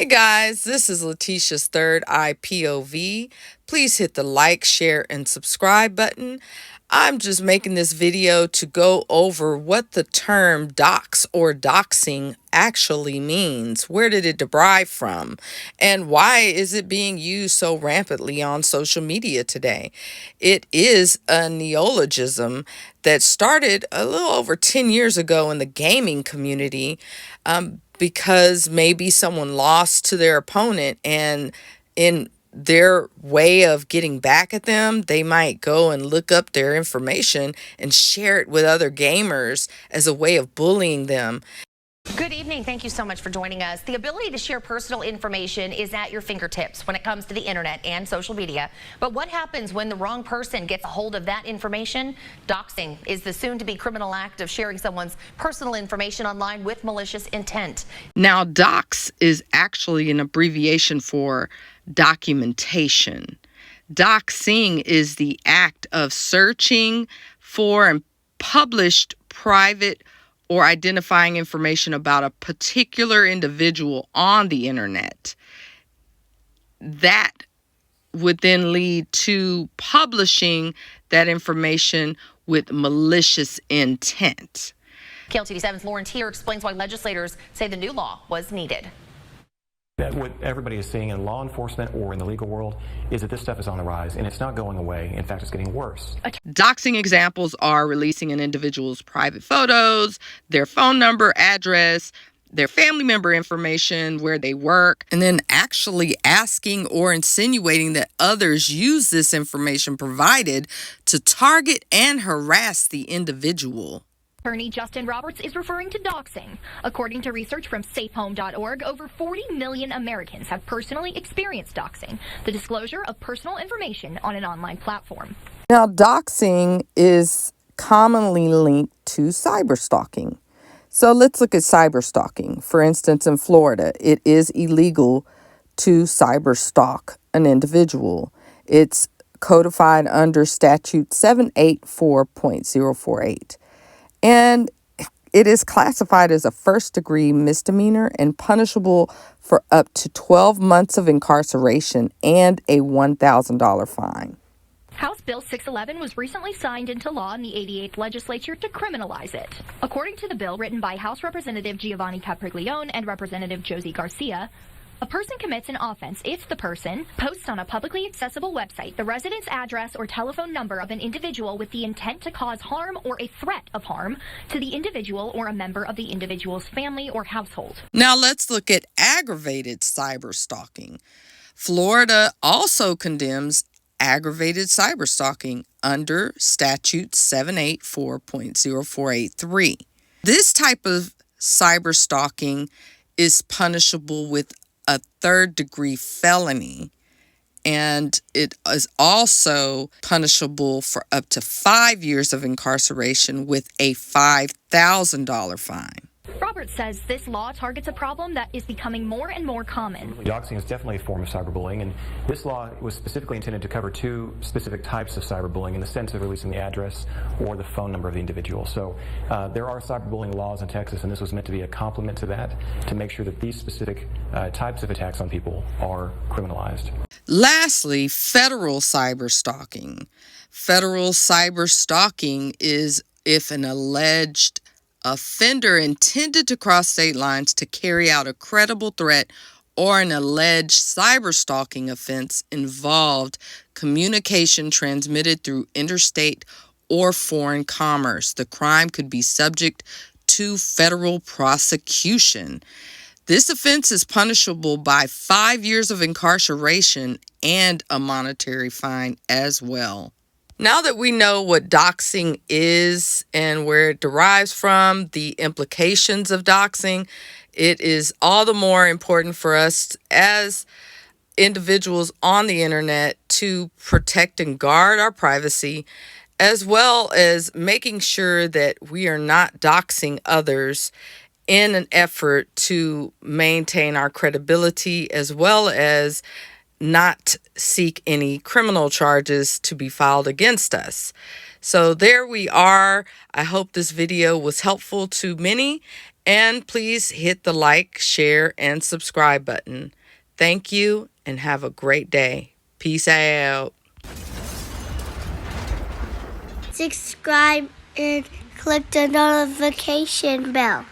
Hey guys, this is Letitia's Third Eye POV. Please hit the like, share, and subscribe button. I'm just making this video to go over what the term dox or doxing actually means. Where did it derive from? And why is it being used so rampantly on social media today? It is a neologism that started a little over 10 years ago in the gaming community. Because maybe someone lost to their opponent, and in their way of getting back at them, they might go and look up their information and share it with other gamers as a way of bullying them. Good evening. Thank you so much for joining us. The ability to share personal information is at your fingertips when it comes to the internet and social media. But what happens when the wrong person gets a hold of that information? Doxing is the soon-to-be criminal act of sharing someone's personal information online with malicious intent. Now, dox is actually an abbreviation for documentation. Doxing is the act of searching for and published private or identifying information about a particular individual on the internet. That would then lead to publishing that information with malicious intent. KLTV7's Lauren Tier explains why legislators say the new law was needed. What everybody is seeing in law enforcement or in the legal world is that this stuff is on the rise, and it's not going away. In fact, it's getting worse. Doxing examples are releasing an individual's private photos, their phone number, address, their family member information, where they work, and then actually asking or insinuating that others use this information provided to target and harass the individual. Attorney Justin Roberts is referring to doxing. According to research from safehome.org, over 40 million Americans have personally experienced doxing, the disclosure of personal information on an online platform. Now, doxing is commonly linked to cyberstalking. So let's look at cyberstalking. For instance, in Florida, it is illegal to cyberstalk an individual. It's codified under statute 784.048. And it is classified as a first-degree misdemeanor and punishable for up to 12 months of incarceration and a $1,000 fine. House Bill 611 was recently signed into law in the 88th legislature to criminalize it. According to the bill written by House Representative Giovanni Capriglione and Representative Josie Garcia, a person commits an offense if the person posts on a publicly accessible website the residence address or telephone number of an individual with the intent to cause harm or a threat of harm to the individual or a member of the individual's family or household. Now let's look at aggravated cyberstalking. Florida also condemns aggravated cyberstalking under statute 784.0483. This type of cyberstalking is punishable with a third-degree felony, and it is also punishable for up to 5 years of incarceration with a $5,000 fine. Roberts says this law targets a problem that is becoming more and more common. Doxing is definitely a form of cyberbullying, and this law was specifically intended to cover two specific types of cyberbullying in the sense of releasing the address or the phone number of the individual. So there are cyberbullying laws in Texas, and this was meant to be a complement to that, to make sure that these specific types of attacks on people are criminalized. Lastly, federal cyberstalking. Federal cyberstalking is if an alleged offender intended to cross state lines to carry out a credible threat or an alleged cyberstalking offense involved communication transmitted through interstate or foreign commerce. The crime could be subject to federal prosecution. This offense is punishable by 5 years of incarceration and a monetary fine as well. Now that we know what doxing is and where it derives from, the implications of doxing, it is all the more important for us as individuals on the internet to protect and guard our privacy, as well as making sure that we are not doxing others in an effort to maintain our credibility, as well as not seek any criminal charges to be filed against us. So there we are. I hope this video was helpful to many, And please hit the like, share, and subscribe button. Thank you and have a great day. Peace out. Subscribe and click the notification bell.